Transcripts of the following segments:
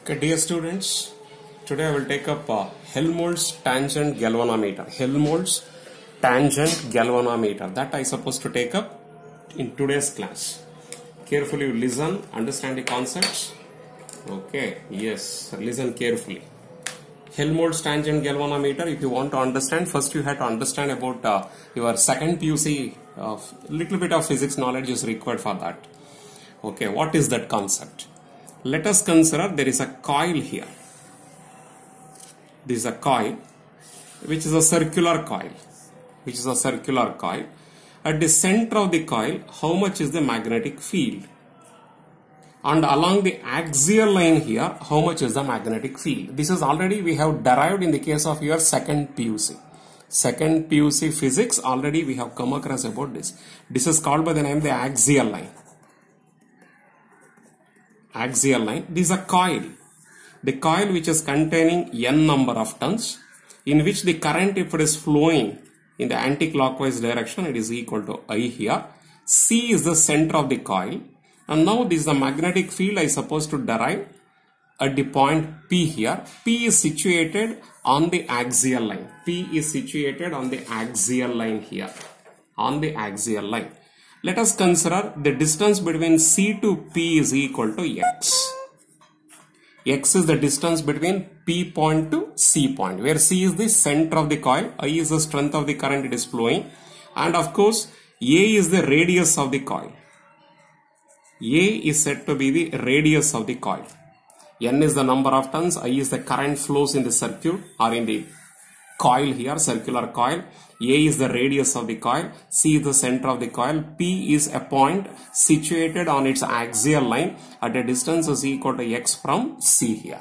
Okay, dear students, today I will take up Helmholtz tangent galvanometer. Helmholtz tangent galvanometer that I supposed to take up in today's class. Carefully listen, understand the concepts. Okay, yes, listen carefully. Helmholtz tangent galvanometer, if you want to understand, first you have to understand about your second PUC. Little bit of physics knowledge is required for that. Okay, what is that concept? Let us consider there is a coil here. This is a coil which is a circular coil. At the center of the coil, how much is the magnetic field? And along the axial line here, how much is the magnetic field? This is already we have derived in the case of your second PUC. Second PUC physics, already we have come across about this. This is called by the name the axial line. Axial line. This is a coil. The coil which is containing n number of turns, in which the current, if it is flowing in the anti-clockwise direction, it is equal to I here. C is the center of the coil. And now this is the magnetic field I supposed to derive at the point P here. P is situated on the axial line. P is situated on the axial line here. On the axial line. Let us consider the distance between C to P is equal to X. X is the distance between P point to C point, where C is the center of the coil, I is the strength of the current it is flowing, and of course A is the radius of the coil. A is said to be the radius of the coil. N is the number of turns, I is the current flows in the circuit or in the coil here, circular coil. A is the radius of the coil, C is the center of the coil, P is a point situated on its axial line at a distance is equal to X from C here.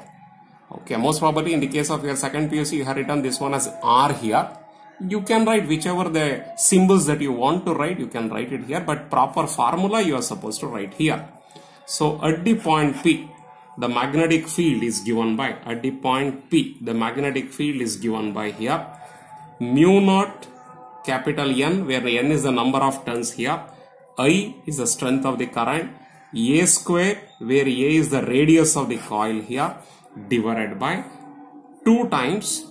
Okay, most probably in the case of your second PUC, you have written this one as R here. You can write whichever the symbols that you want to write, you can write it here, but proper formula you are supposed to write here. So at the point P, the magnetic field is given by, at the point P, the magnetic field is given by here, mu naught capital N, where N is the number of turns here, I is the strength of the current, A square, where A is the radius of the coil here, divided by 2 times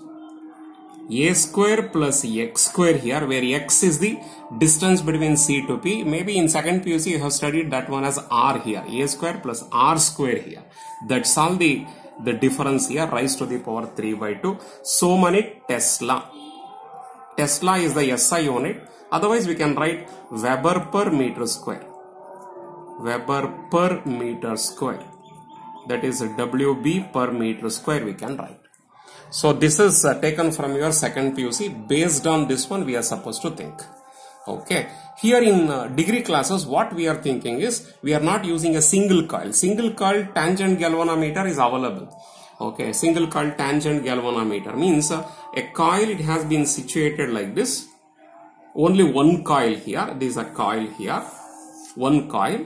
A square plus X square here, where X is the distance between C to P. Maybe in second PUC you have studied that one as R here, A square plus R square here. That's all the difference here, raised to the power 3 by 2. So many Tesla. Tesla is the SI unit. Otherwise we can write Weber per meter square. Weber per meter square. That is WB per meter square we can write. So this is taken from your second PUC. Based on this one we are supposed to think. Okay. Here in degree classes what we are thinking is we are not using a single coil. Single coil tangent galvanometer is available. Okay. Single coil tangent galvanometer means a coil, it has been situated like this. Only one coil here. This is a coil here. One coil.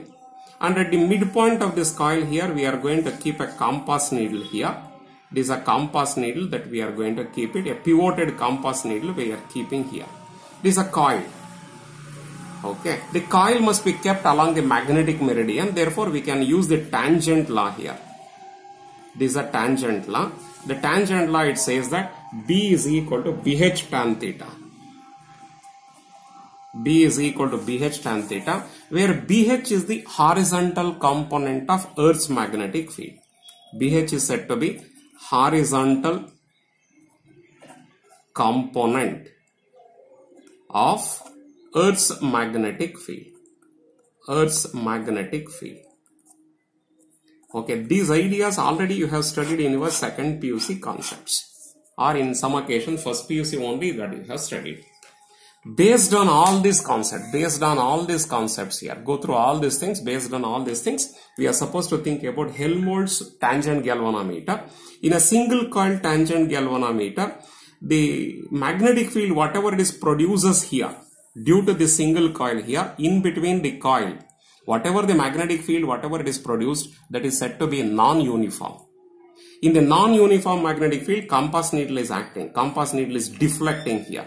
And at the midpoint of this coil here we are going to keep a compass needle here. This is a compass needle that we are going to keep it. A pivoted compass needle we are keeping here. This is a coil. Okay. The coil must be kept along the magnetic meridian. Therefore, we can use the tangent law here. This is a tangent law. The tangent law, it says that B is equal to BH tan theta. B is equal to BH tan theta, where BH is the horizontal component of Earth's magnetic field. BH is said to be horizontal component of Earth's magnetic field. Earth's magnetic field. Okay, these ideas already you have studied in your second PUC concepts, or in some occasion first PUC only that you have studied. Based on all these concepts here, go through all these things. Based on all these things, we are supposed to think about Helmholtz tangent galvanometer. In a single coil tangent galvanometer, the magnetic field, whatever it is produces here, due to the single coil here, in between the coil, whatever the magnetic field, whatever it is produced, that is said to be non-uniform. In the non-uniform magnetic field, compass needle is acting. Compass needle is deflecting here.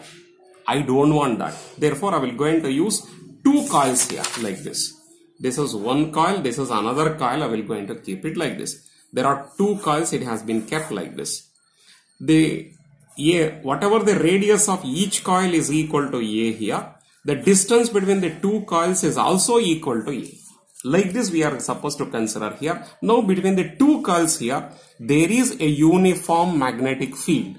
I don't want that. Therefore, I will going to use 2 coils here like this. This is one coil, this is another coil. I will going to keep it like this. There are two coils, it has been kept like this. Whatever the radius of each coil is equal to A here, the distance between the two coils is also equal to A. Like this we are supposed to consider here. Now between the two coils here, there is a uniform magnetic field.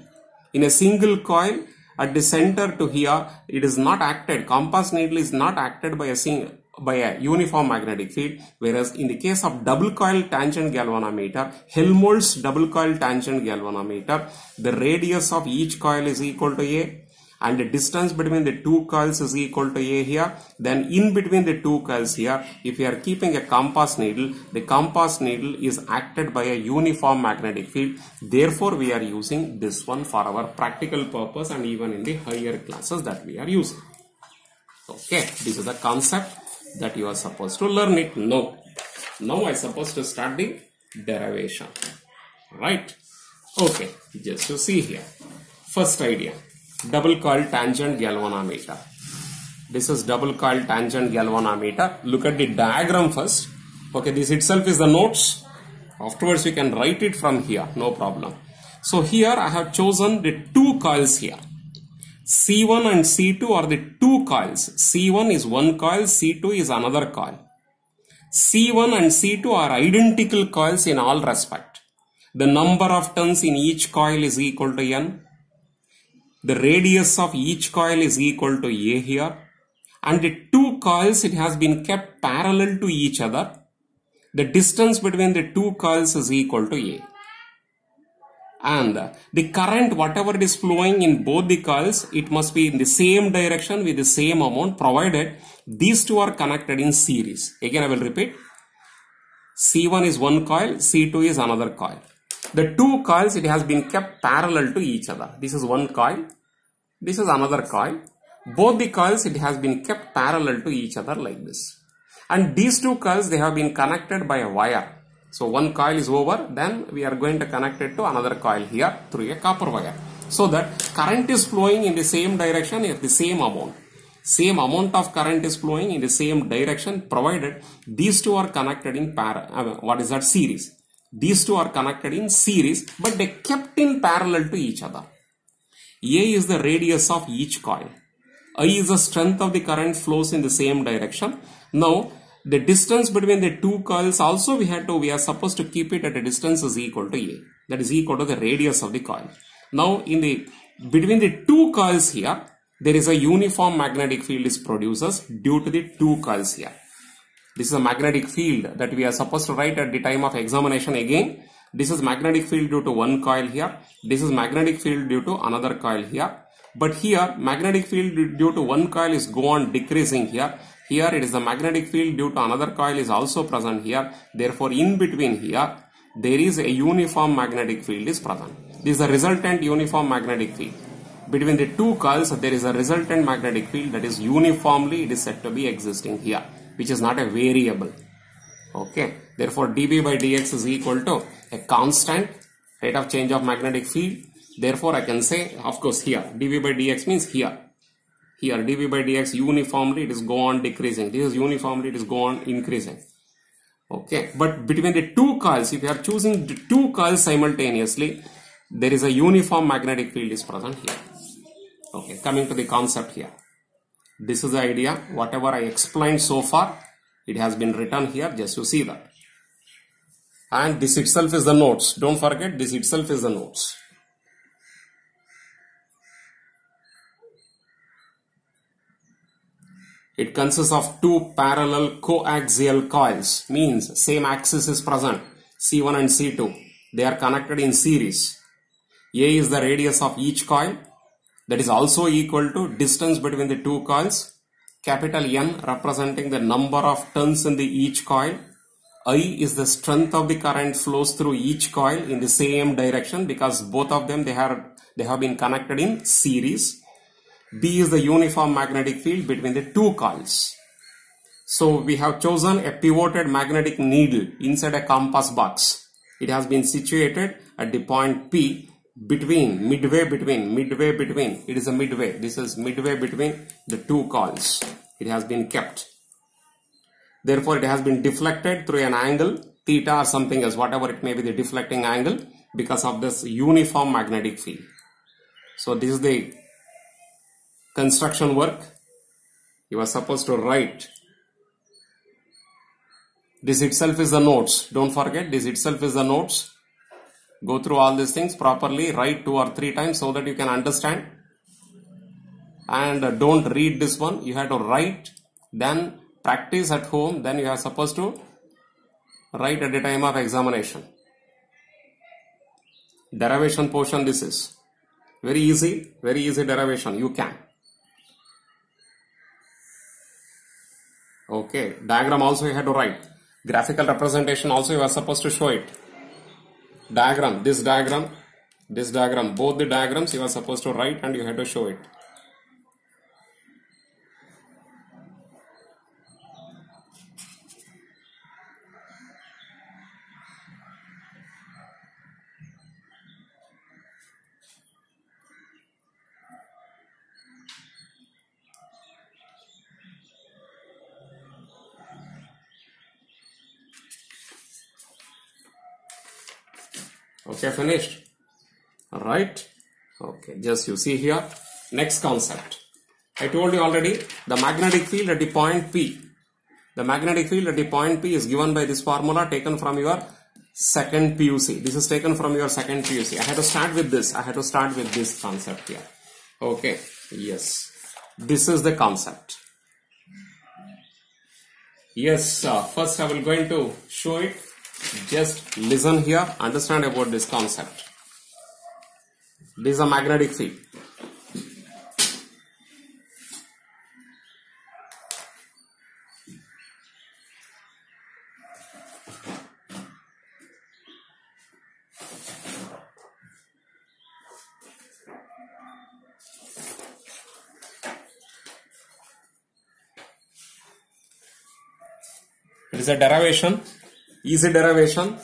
In a single coil, at the center to here, it is not acted, compass needle is not acted by a uniform magnetic field, whereas in the case of double coil tangent galvanometer, Helmholtz double coil tangent galvanometer, the radius of each coil is equal to A and the distance between the two coils is equal to A here. Then in between the two coils here, if you are keeping a compass needle, the compass needle is acted by a uniform magnetic field. Therefore, we are using this one for our practical purpose and even in the higher classes that we are using. Okay, this is the concept that you are supposed to learn it. Now I am supposed to start the derivation. Right? Okay, just to see here. First idea. Double coil tangent galvanometer. This is double coil tangent galvanometer. Look at the diagram first. Okay, this itself is the notes. Afterwards we can write it from here, no problem. So here I have chosen the two coils here. C1 and C2 are the two coils. C1 is one coil, C2 is another coil. C1 and C2 are identical coils in all respect. The number of turns in each coil is equal to N. The radius of each coil is equal to A here. And the two coils, it has been kept parallel to each other. The distance between the two coils is equal to A. And the current, whatever is flowing in both the coils, it must be in the same direction with the same amount, provided these two are connected in series. Again I will repeat. C1 is one coil, C2 is another coil. The two coils, it has been kept parallel to each other. This is one coil. This is another coil. Both the coils, it has been kept parallel to each other like this. And these two coils, they have been connected by a wire. So one coil is over, then we are going to connect it to another coil here through a copper wire. So that current is flowing in the same direction at the same amount. Same amount of current is flowing in the same direction, provided these two are connected in series. These two are connected in series, but they kept in parallel to each other. A is the radius of each coil. I is the strength of the current flows in the same direction. Now, the distance between the two coils also we are supposed to keep it at a distance is equal to A. That is equal to the radius of the coil. Now, between the two coils here, there is a uniform magnetic field is produced due to the two coils here. This is a magnetic field that we are supposed to write at the time of examination again. This is magnetic field due to one coil here. This is magnetic field due to another coil here. But here, magnetic field due to one coil is go on decreasing here. Here it is the magnetic field due to another coil is also present here. Therefore, in between here, there is a uniform magnetic field is present. This is the resultant uniform magnetic field. Between the two coils, there is a resultant magnetic field that is uniformly, it is said to be existing here, which is not a variable. Okay. Therefore, dB by dx is equal to a constant rate of change of magnetic field. Therefore, I can say, of course, here dB by dx means here. Here dB by dx uniformly it is go on decreasing. This is uniformly it is go on increasing. Okay. But between the two coils, if you are choosing the two coils simultaneously, there is a uniform magnetic field is present here. Okay. Coming to the concept here. This is the idea. Whatever I explained so far, it has been written here just to see that. And this itself is the notes. Don't forget, this itself is the notes. It consists of two parallel coaxial coils, means same axis is present, C1 and C2. They are connected in series. A is the radius of each coil, that is also equal to distance between the two coils. Capital N representing the number of turns in the each coil. I is the strength of the current flows through each coil in the same direction because both of them they have been connected in series. B is the uniform magnetic field between the two coils. So we have chosen a pivoted magnetic needle inside a compass box. It has been situated at the point P midway between, it is a midway. This is midway between the two coils. It has been kept. Therefore, it has been deflected through an angle theta or something else, whatever it may be, the deflecting angle, because of this uniform magnetic field. So this is the construction work. You are supposed to write. This itself is the notes. Don't forget, this itself is the notes. Go through all these things properly, write 2 or 3 times so that you can understand. And don't read this one. You have to write, then practice at home, then you are supposed to write at the time of examination. Derivation portion, this is very easy derivation. You can. Okay, diagram also you have to write. Graphical representation also you are supposed to show it. Diagram, this diagram, both the diagrams you are supposed to write and you have to show it. Okay, finished. Right? Okay, just you see here. Next concept. I told you already, the magnetic field at the point P. The magnetic field at the point P is given by this formula taken from your second PUC. This is taken from your second PUC. I had to start with this. I had to start with this concept here. Okay, yes. This is the concept. Yes, first I will going to show it. Just listen here, understand about this concept. This is a magnetic field. It is a derivation. Easy derivation.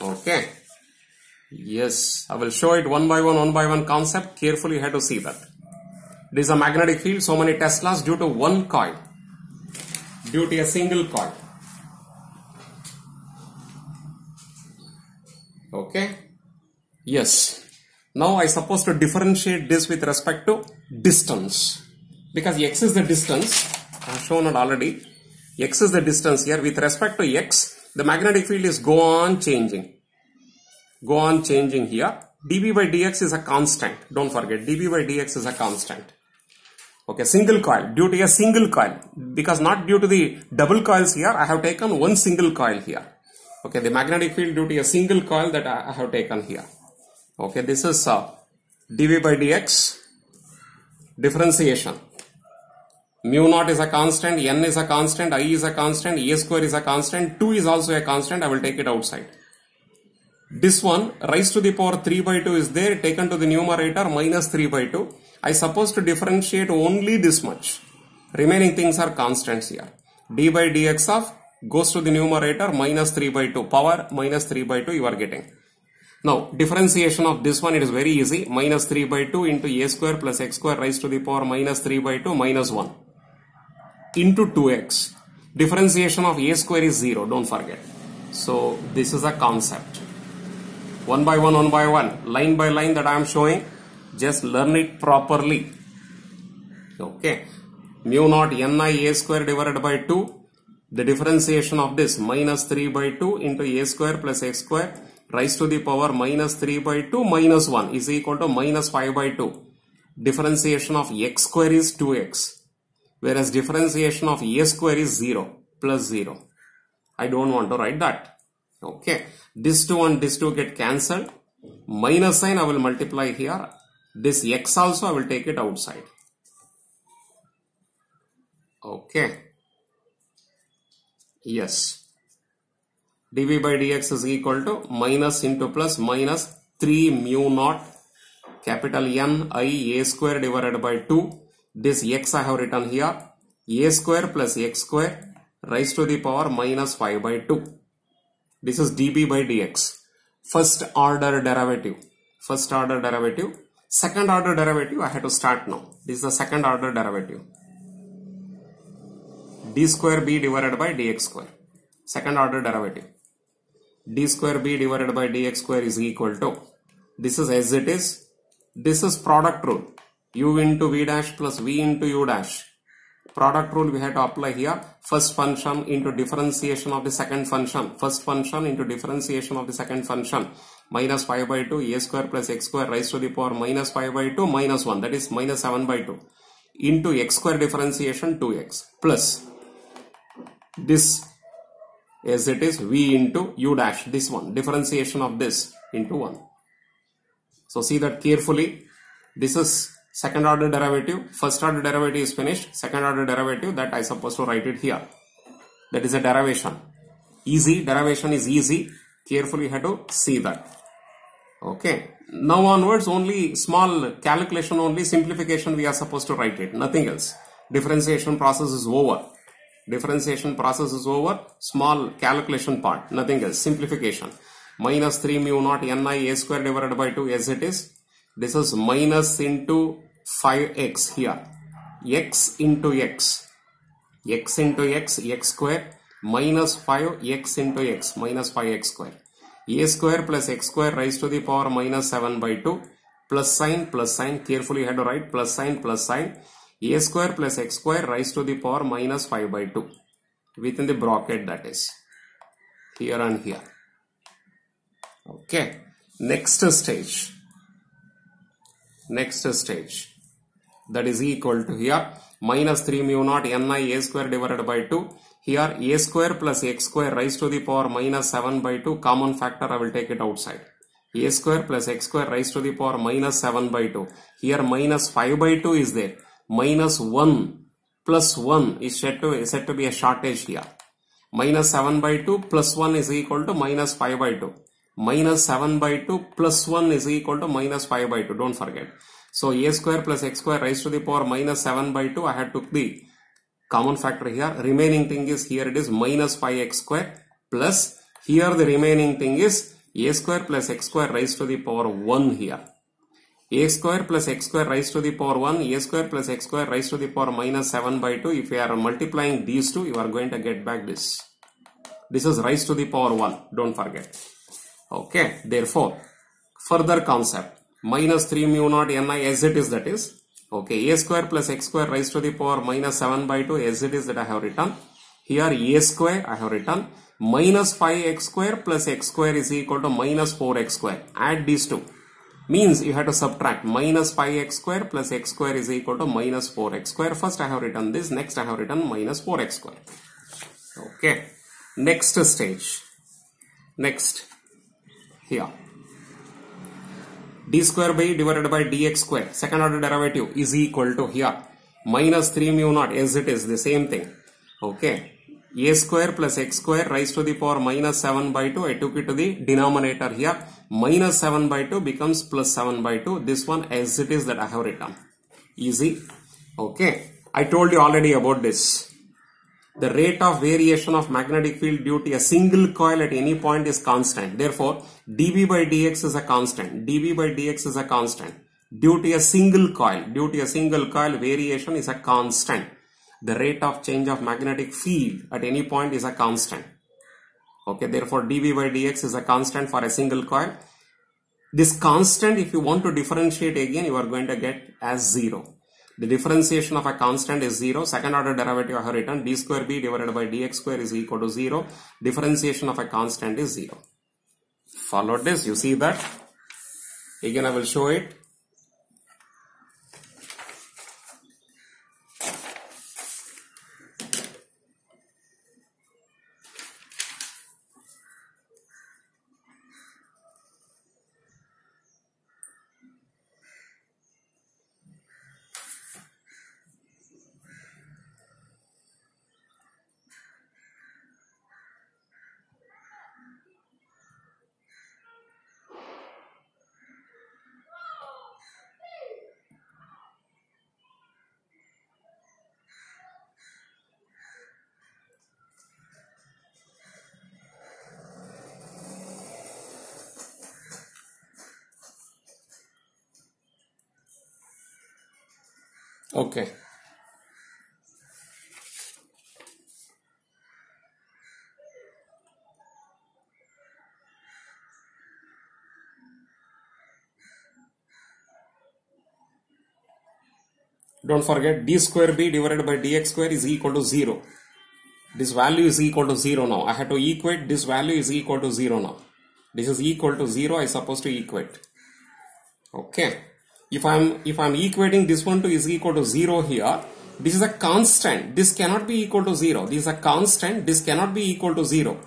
Okay. Yes, I will show it one by one concept. Carefully you have to see that. This is a magnetic field, so many Teslas due to one coil. Due to a single coil. Okay. Yes. Now I suppose to differentiate this with respect to distance. Because x is the distance. I have shown it already. X is the distance here. With respect to x, the magnetic field is go on changing. Go on changing here. dB by dx is a constant. Don't forget, dB by dx is a constant. Okay, single coil. Due to a single coil. Because not due to the double coils here, I have taken one single coil here. Okay, the magnetic field due to a single coil that I have taken here. Okay, this is dV by dx. Differentiation. Mu naught is a constant, n is a constant, I is a constant, a square is a constant, 2 is also a constant. I will take it outside. This one, raised to the power 3 by 2 is there, taken to the numerator minus 3 by 2. I suppose to differentiate only this much. Remaining things are constants here. D by dx of goes to the numerator minus 3 by 2. Power minus 3 by 2 you are getting. Now, differentiation of this one, it is very easy. Minus 3 by 2 into a square plus x square raised to the power minus 3 by 2 minus 1. Into 2x. Differentiation of a square is 0, don't forget. So this is a concept. One by one, line by line that I am showing. Just learn it properly. Okay. Mu naught ni a square divided by 2. The differentiation of this minus 3 by 2 into a square plus x square raised to the power minus 3 by 2 minus 1 is equal to minus 5 by 2. Differentiation of x square is 2x. Whereas differentiation of a square is 0 plus 0. I don't want to write that. Okay. This 2 and this 2 get cancelled. Minus sign I will multiply here. This x also I will take it outside. Okay. Yes. dV by dx is equal to minus into plus minus 3 mu naught capital N I a square divided by 2. This x I have written here. A square plus x square raised to the power minus 5 by 2. This is dB by dx. First order derivative. First order derivative. Second order derivative I have to start now. This is the second order derivative. D square b divided by dx square. second order derivative. D square b divided by dx square is equal to, this is as it is, this is product rule, u into v dash plus v into u dash. Product rule we have to apply here. First function into differentiation of the second function. First function into differentiation of the second function. Minus 5 by 2 a square plus x square raised to the power minus 5 by 2 minus 1, that is minus 7 by 2 into x square differentiation 2x plus this as it is v into u dash, this one differentiation of this into 1. So see that carefully. This is second order derivative. First order derivative is finished. Second order derivative, that I supposed to write it here. That is a derivation. Easy. Derivation is easy. Carefully you have to see that. Okay. Now onwards only small calculation, only simplification we are supposed to write it. Nothing else. Differentiation process is over. Differentiation process is over. Small calculation part. Nothing else. Simplification. Minus 3 mu naught ni a square divided by 2 as it is. This is minus into 5x here. X into x. X into x, x square minus 5x into x minus 5x square. A square plus x square raised to the power minus 7 by 2. Plus sign, carefully you have to write plus sign. A square plus x square raised to the power minus 5 by 2. Within the bracket, that is. Here and here. Okay. Next stage. That is equal to here minus 3 mu naught ni a square divided by 2. Here a square plus x square raised to the power minus 7 by 2. Common factor I will take it outside. A square plus x square raised to the power minus 7 by 2. Here minus 5 by 2 is there. Minus 1 plus 1 is said to be a shortage here. Minus 7 by 2 plus 1 is equal to minus 5 by 2. Minus 7 by 2 plus 1 is equal to minus 5 by 2. Don't forget. So a square plus x square raised to the power minus 7 by 2. I had took the common factor here. Remaining thing is here it is minus 5x square plus here the remaining thing is a square plus x square raised to the power 1 here. A square plus x square raised to the power 1. A square plus x square raised to the power minus 7 by 2. If you are multiplying these two, you are going to get back this. This is raised to the power 1. Don't forget. Okay, therefore, further concept, minus 3 mu naught ni as it is, that is, okay, a square plus x square raised to the power minus 7 by 2 as it is, that I have written. Here a square I have written, minus 5x square plus x square is equal to minus 4x square. Add these two. Means you have to subtract minus 5x square plus x square is equal to minus 4x square. First I have written this, next I have written minus 4x square. Okay, next stage. Next. Here d square by divided by dx square, second order derivative is equal to here minus 3 mu naught as it is, the same thing. Okay, a square plus x square raised to the power minus 7 by 2. I took it to the denominator here. Minus 7 by 2 becomes plus 7 by 2. This one as it is, that I have written. Easy. Okay, I told you already about this. The rate of variation of magnetic field due to a single coil at any point is constant. Therefore, dV by dx is a constant. dV by dx is a constant. Due to a single coil, variation is a constant. The rate of change of magnetic field at any point is a constant. Okay, therefore, dV by dx is a constant for a single coil. This constant, if you want to differentiate again, you are going to get as 0. The differentiation of a constant is 0. Second order derivative I have written d square b divided by dx square is equal to 0. Differentiation of a constant is 0. Follow this. You see that? Again I will show it. Okay. Don't forget d square b divided by dx square is equal to 0. This value is equal to 0 now. I have to equate this value is equal to 0 now. This is equal to 0. I supposed to equate. Okay. If I'm equating this one to is equal to 0 here, this is a constant. This cannot be equal to 0. This is a constant. This cannot be equal to 0.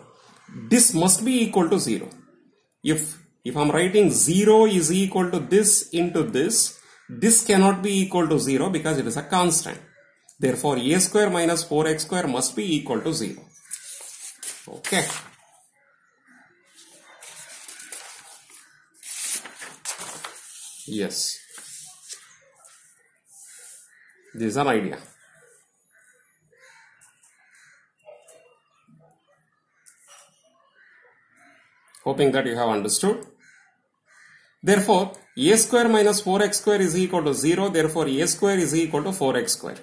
This must be equal to 0. If I'm writing 0 is equal to this into this cannot be equal to 0 because it is a constant. Therefore, a square minus 4x square must be equal to 0. Okay. Yes. This is an idea. Hoping that you have understood. Therefore, a square minus 4x square is equal to 0. Therefore, a square is equal to 4x square.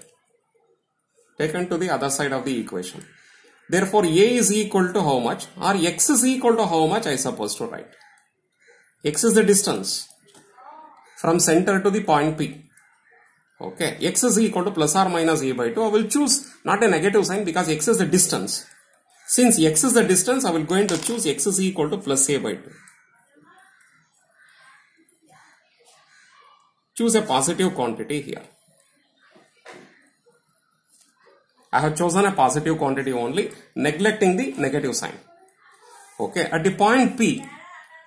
Taken to the other side of the equation. Therefore, a is equal to how much? Or x is equal to how much I supposed to write? X is the distance from center to the point P. Okay, x is equal to plus or minus a by 2. I will choose not a negative sign because x is the distance. Since x is the distance, I will going to choose x is equal to plus a by 2. Choose a positive quantity here. I have chosen a positive quantity only, neglecting the negative sign. Okay, at the point P,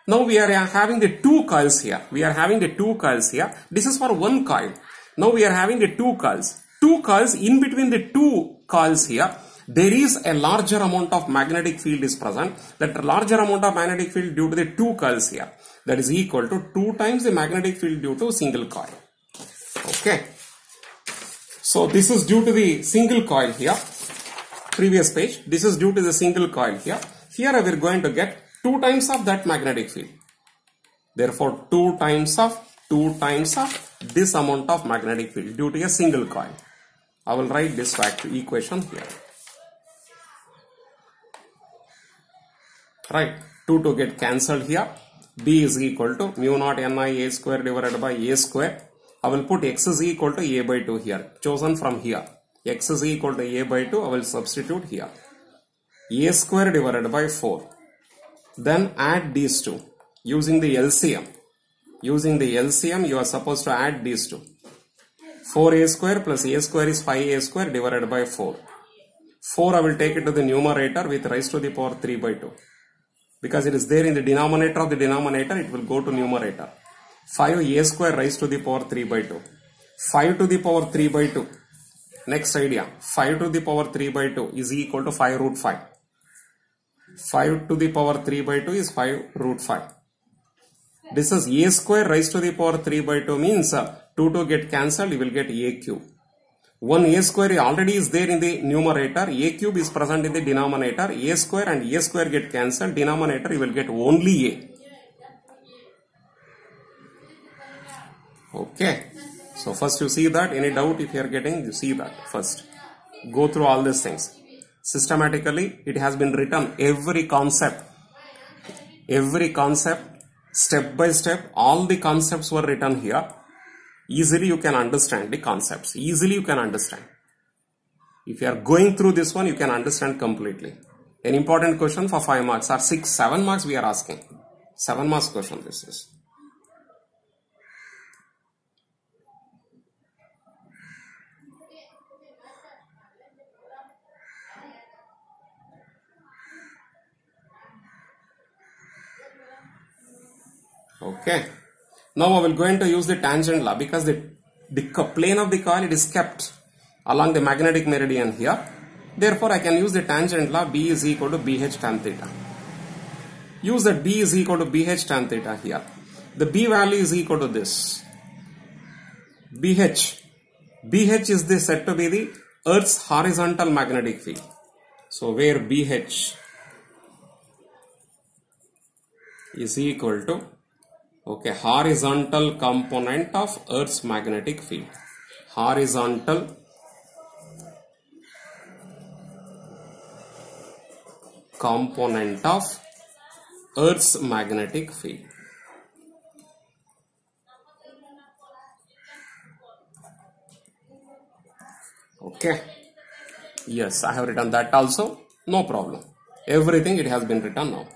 now we are having the two coils here. This is for one coil. Now we are having the two coils. Two coils, in between the two coils here, there is a larger amount of magnetic field is present. That larger amount of magnetic field due to the two coils here. That is equal to 2 times the magnetic field due to single coil. Okay. So this is due to the single coil here. Previous page. This is due to the single coil here. Here we are going to get 2 times of that magnetic field. Therefore 2 times of this amount of magnetic field due to a single coil. I will write this fact equation here. Right. 2 get cancelled here. B is equal to mu naught Ni a square divided by a square. I will put x is equal to a by 2 here. Chosen from here. X is equal to a by 2. I will substitute here. A square divided by 4. Then add these two. Using the LCM. You are supposed to add these two. 4a square plus a square is 5a square divided by 4. 4 I will take it to the numerator with raised to the power 3 by 2. Because it is there in the denominator of the denominator, it will go to numerator. 5a square raised to the power 3 by 2. 5 to the power 3 by 2. Next idea. 5 to the power 3 by 2 is equal to 5 root 5. 5 to the power 3 by 2 is 5 root 5. This is a square raised to the power 3 by 2 means 2 get cancelled, you will get a cube. 1a square already is there in the numerator, a cube is present in the denominator, a square and a square get cancelled, denominator you will get only a. Okay, so first you see that, any doubt if you are getting, you see that first. Go through all these things. Systematically, it has been written, every concept, step by step, all the concepts were written here. Easily you can understand the concepts. Easily you can understand. If you are going through this one, you can understand completely. An important question for 5 marks or 6, 7 marks we are asking. 7 marks question this is. Okay. Now I will going to use the tangent law because the plane of the coil it is kept along the magnetic meridian here. Therefore, I can use the tangent law. B is equal to BH tan theta. Use that B is equal to BH tan theta here. The B value is equal to this. BH is said to be the Earth's horizontal magnetic field. So where BH is equal to horizontal component of Earth's magnetic field. Horizontal component of Earth's magnetic field. Okay. Yes, I have written that also. No problem. Everything it has been written now.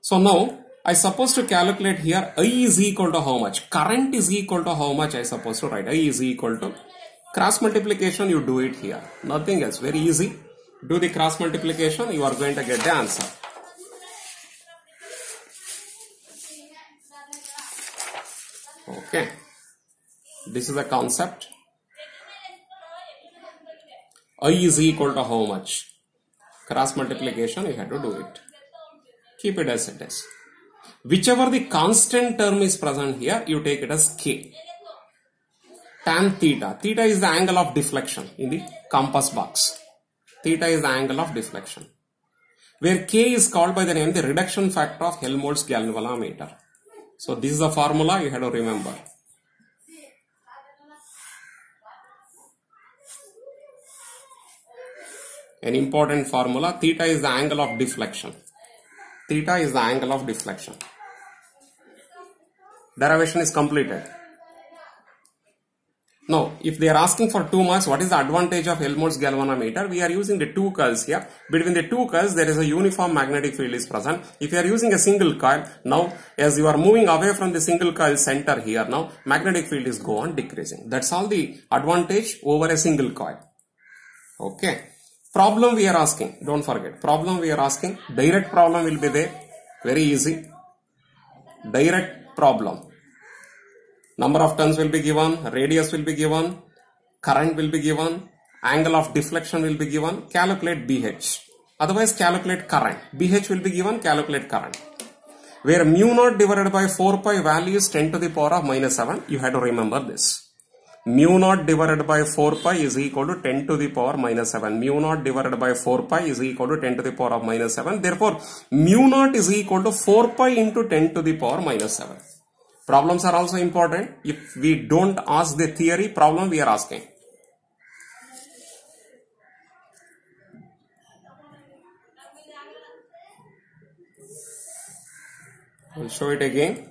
So now I supposed to calculate here I is equal to how much? Current is equal to how much I supposed to write? I is equal to cross multiplication. You do it here. Nothing else. Very easy. Do the cross multiplication. You are going to get the answer. Okay. This is the concept. I is equal to how much? Cross multiplication, you have to do it. Keep it as it is. Whichever the constant term is present here, you take it as K. Tan theta. Theta is the angle of deflection in the compass box. Theta is the angle of deflection. Where K is called by the name the reduction factor of Helmholtz galvanometer. So this is the formula you have to remember. An important formula, theta is the angle of deflection. Theta is the angle of deflection. Derivation is completed. Now, if they are asking for 2 marks, what is the advantage of Helmholtz galvanometer? We are using the two coils here. Between the two coils, there is a uniform magnetic field is present. If you are using a single coil, now as you are moving away from the single coil center here, now magnetic field is go on decreasing. That's all the advantage over a single coil. Okay. Problem we are asking, don't forget, problem we are asking, direct problem will be there, very easy, direct problem. Number of turns will be given, radius will be given, current will be given, angle of deflection will be given, calculate BH. Otherwise calculate current, BH will be given, calculate current. Where mu naught divided by 4 pi value is 10 to the power of minus 7, you have to remember this. Mu naught divided by 4 pi is equal to 10 to the power minus 7. Mu naught divided by 4 pi is equal to 10 to the power of minus 7. Therefore, mu naught is equal to 4 pi into 10 to the power minus 7. Problems are also important. If we don't ask the theory, problem we are asking. I'll show it again.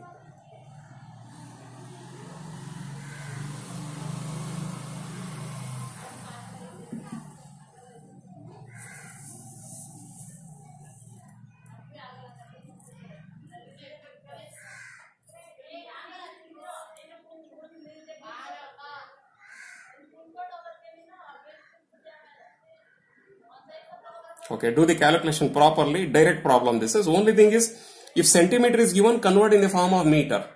Okay, do the calculation properly. Direct problem this is. Only thing is, if centimeter is given, convert in the form of meter.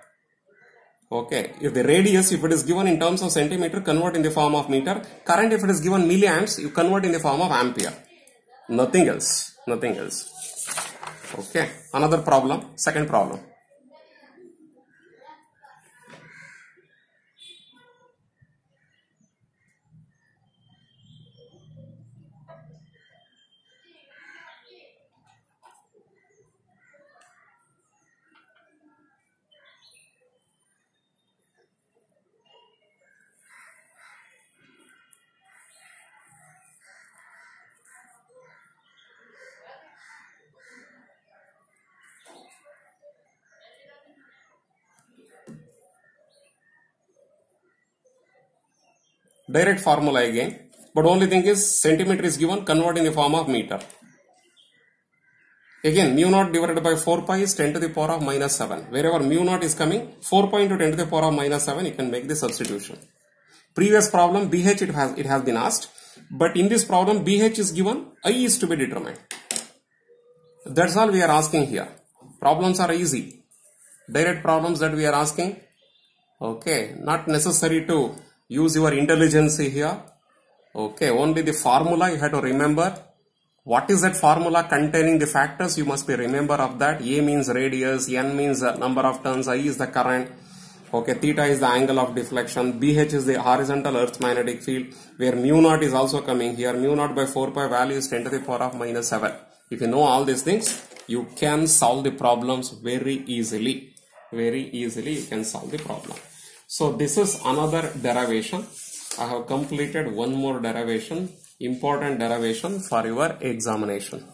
Okay, if the radius, if it is given in terms of centimeter, convert in the form of meter. Current, if it is given milliamps, you convert in the form of ampere. Nothing else. Nothing else. Okay, another problem. Second problem. Direct formula again, but only thing is centimeter is given, convert in the form of meter. Again, mu naught divided by 4 pi is 10 to the power of minus 7. Wherever mu naught is coming, 4 pi into 10 to the power of minus 7, you can make the substitution. Previous problem, BH it has been asked, but in this problem, BH is given, I is to be determined. That's all we are asking here. Problems are easy. Direct problems that we are asking. Okay, not necessary to use your intelligence here. Okay, only the formula you have to remember. What is that formula containing the factors? You must be remember of that. A means radius, N means number of turns, I is the current. Okay, theta is the angle of deflection, BH is the horizontal Earth's magnetic field, where mu naught is also coming here. Mu naught by 4 pi value is 10 to the power of minus 7. If you know all these things, you can solve the problems very easily. Very easily you can solve the problem. So this is another derivation. I have completed one more derivation, important derivation for your examination.